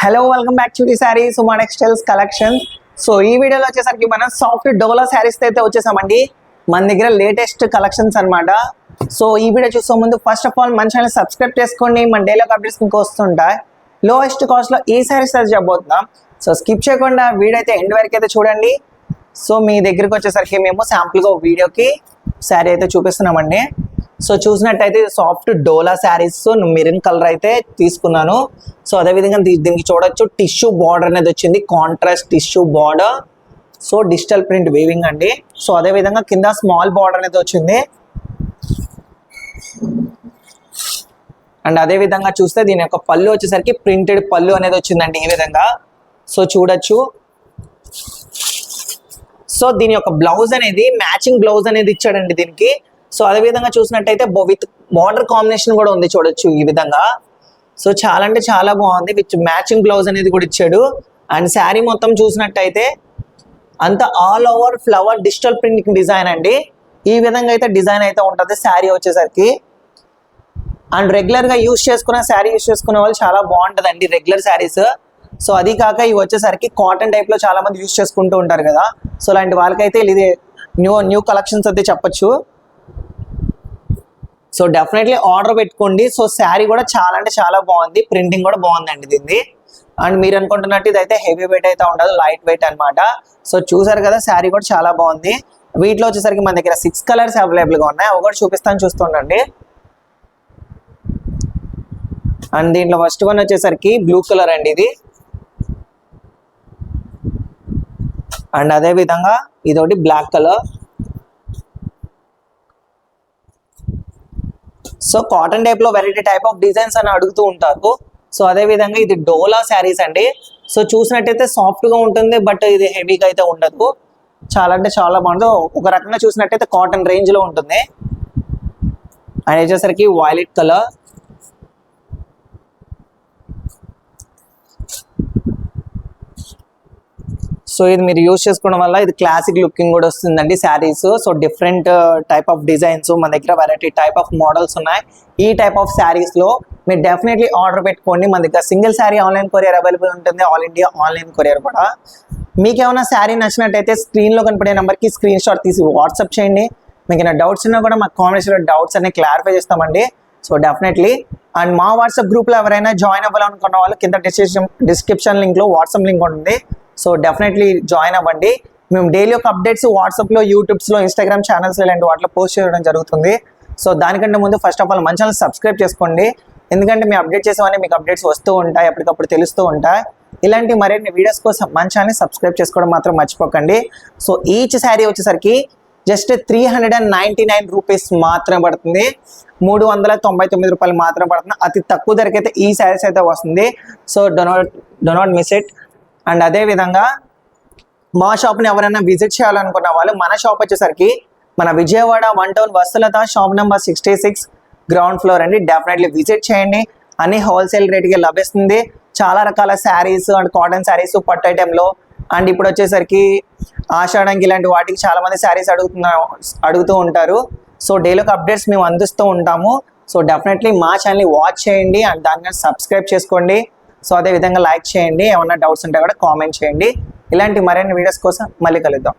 Hello welcome back to the saris Suma textiles collection. So ఈ వీడియోలో వచ్చేసరికి మనం సాఫ్ట్ డోలా శారీస్ అయితే వచ్చేసామండి. మన దగ్గర లేటెస్ట్ కలెక్షన్స్ అన్నమాట. సో ఈ వీడియో చూసే ముందు ఫస్ట్ ఆఫ్ ఆల్ మన ఛానల్ సబ్స్క్రైబ్ చేసుకోండి. మన డైలీ అప్డేట్స్ మీకు వస్తుంటాయి. లోయెస్ట్ కాస్ట్లో ఈ శారీస్ అయితే చెప్పబోతున్నాం. సో స్కిప్ చేయకుండా వీడియో అయితే ఎండ్ వరకు అయితే చూడండి. సో మీ దగ్గరికి వచ్చేసరికి మేము శాంపుల్గా వీడియోకి శారీ అయితే చూపిస్తున్నామండి. సో చూసినట్టయితే సాఫ్ట్ డోలా శారీస్ మెరూన్ కలర్ అయితే తీసుకున్నాను. సో అదేవిధంగా దీనికి చూడొచ్చు టిష్యూ బార్డర్ అనేది వచ్చింది, contrast tissue border. So digital print weaving అండి. సో అదేవిధంగా కింద స్మాల్ బార్డర్ అనేది వచ్చింది. అండ్ అదేవిధంగా చూస్తే దీని యొక్క పళ్ళు వచ్చేసరికి ప్రింటెడ్ పళ్ళు అనేది వచ్చిందండి ఈ విధంగా. సో చూడొచ్చు. సో దీని యొక్క బ్లౌజ్ అనేది మ్యాచింగ్ బ్లౌజ్ అనేది ఇచ్చాడండి దీనికి. సో అదేవిధంగా చూసినట్టయితే విత్ బార్డర్ కాంబినేషన్ కూడా ఉంది చూడొచ్చు ఈ విధంగా. సో చాలా అంటే చాలా బాగుంది. విత్ మ్యాచింగ్ బ్లౌజ్ అనేది కూడా ఇచ్చాడు. అండ్ శారీ మొత్తం చూసినట్టయితే అంత all over flower digital print design అండి. ఈ విధంగా అయితే డిజైన్ అయితే ఉంటుంది శారీ వచ్చేసరికి. అండ్ రెగ్యులర్గా యూస్ చేసుకున్న శారీ యూస్ చేసుకునే వాళ్ళు చాలా బాగుంటుందండి రెగ్యులర్ శారీస్. సో అది కాక ఇవి వచ్చేసరికి కాటన్ టైప్లో చాలా మంది యూస్ చేసుకుంటూ ఉంటారు కదా. సో అలాంటి వాళ్ళకైతే ఇది న్యూ కలెక్షన్స్ అయితే చెప్పచ్చు. సో డెఫినెట్లీ ఆర్డర్ పెట్టుకోండి. సో శారీ కూడా చాలా అంటే చాలా బాగుంది, ప్రింటింగ్ కూడా బాగుందండి దీన్ని. అండ్ మీరు అనుకుంటున్నట్టు ఇదైతే హెవీ వెయిట్ అయితే ఉండదు, లైట్ వెయిట్ అనమాట. సో చూసారు కదా శారీ కూడా చాలా బాగుంది. వీటిలో వచ్చేసరికి మన దగ్గర 6 కలర్స్ అవైలబుల్గా ఉన్నాయి. అవి కూడా చూపిస్తాను, చూస్తుండండి. అండ్ దీంట్లో ఫస్ట్ వన్ వచ్చేసరికి బ్లూ కలర్ అండి ఇది. అండ్ అదేవిధంగా ఇదొకటి black colour. So cotton type లో వెరైటీ టైప్ ఆఫ్ డిజైన్స్ అని అడుగుతూ ఉంటారు. సో అదే విధంగా ఇది డోలా శారీస్ అండి. సో చూసినట్టయితే సాఫ్ట్ గా ఉంటుంది, బట్ ఇది హెవీగా అయితే ఉండదు. చాలా అంటే చాలా బాగుంటుంది. ఒక రకంగా చూసినట్టయితే కాటన్ రేంజ్ లో ఉంటుంది. అండ్ వచ్చేసరికి వైలెట్ కలర్. సో ఇది మీరు యూజ్ చేసుకోవడం వల్ల ఇది క్లాసిక్ లుకింగ్ కూడా వస్తుందండి saris. So different type of designs మన దగ్గర వెరైటీ టైప్ ఆఫ్ మోడల్స్ ఉన్నాయి. ఈ టైప్ ఆఫ్ శారీస్ లో మీరు డెఫినెట్లీ ఆర్డర్ పెట్టుకోండి. మన దగ్గర single sari online courier available ఉంటుంది, ఆల్ ఇండియా ఆన్లైన్ కొరియర్ కూడా. మీకు ఏమైనా శారీ నచ్చినట్టయితే స్క్రీన్ లో కనపడే నెంబర్కి స్క్రీన్ షాట్ తీసి వాట్సాప్ చేయండి. మీకు ఏమైనా డౌట్స్ ఉన్నా కూడా మాకు కామెంట్స్లో డౌట్స్ అన్ని క్లారిఫై చేస్తామండి. So definitely. అండ్ మా వాట్సాప్ గ్రూప్లో ఎవరైనా జాయిన్ అవ్వాలనుకున్న వాళ్ళు కింద డిస్క్రిప్షన్ లింక్లో వాట్సాప్ లింక్ ఉంటుంది. సో డెఫినెట్లీ జాయిన్ అవ్వండి. మేము డైలీ ఒక అప్డేట్స్ వాట్సాప్లో, యూట్యూబ్స్లో, ఇన్స్టాగ్రామ్ ఛానల్స్ ఇలాంటి వాటిలో పోస్ట్ చేయడం జరుగుతుంది. సో దానికంటే ముందు ఫస్ట్ ఆఫ్ ఆల్ మన ఛానల్ సబ్స్క్రైబ్ చేసుకోండి. ఎందుకంటే మేము అప్డేట్ చేసేవన్నీ మీకు అప్డేట్స్ వస్తూ ఉంటాయి, అప్పటికప్పుడు తెలుస్తూ ఉంటాయి. ఇలాంటి మరిన్ని వీడియోస్ కోసం మన ఛానల్ని సబ్స్క్రైబ్ చేసుకోవడం మాత్రం మర్చిపోకండి. సో ఈచ్ శారీ వచ్చేసరికి జస్ట్ 399 రూపీస్ మాత్రమే పడుతుంది. 399 రూపాయలు మాత్రమే పడుతుంది. అతి తక్కువ ధరకైతే ఈ శారీస్ అయితే వస్తుంది. So do not miss it. And అదేవిధంగా మా షాప్ని ఎవరైనా విజిట్ చేయాలనుకున్న వాళ్ళు మన షాప్ వచ్చేసరికి మన Vijayawada 1 town Vatsalatha shop number 66 ground floor అండి. డెఫినెట్లీ విజిట్ చేయండి. అన్ని హోల్సేల్ రేట్కి లభిస్తుంది. చాలా రకాల శారీస్ అండ్ కాటన్ శారీస్, పట్టు ఐటెంలో. అండ్ ఇప్పుడు వచ్చేసరికి ఆషాఢంకి ఇలాంటి వాటికి చాలా మంది శారీస్ అడుగుతూ ఉంటారు. సో డైలీ అప్డేట్స్ మేము అందిస్తూ ఉంటాము. సో డెఫినెట్లీ మా ఛానల్ని వాచ్ చేయండి అండ్ దాన్ని సబ్స్క్రైబ్ చేసుకోండి. సో అదే విధంగా లైక్ చేయండి. ఏమన్నా డౌట్స్ ఉంటే కూడా కామెంట్ చేయండి. ఇలాంటి మరిన్ని వీడియోస్ కోసం మళ్ళీ కలుద్దాం.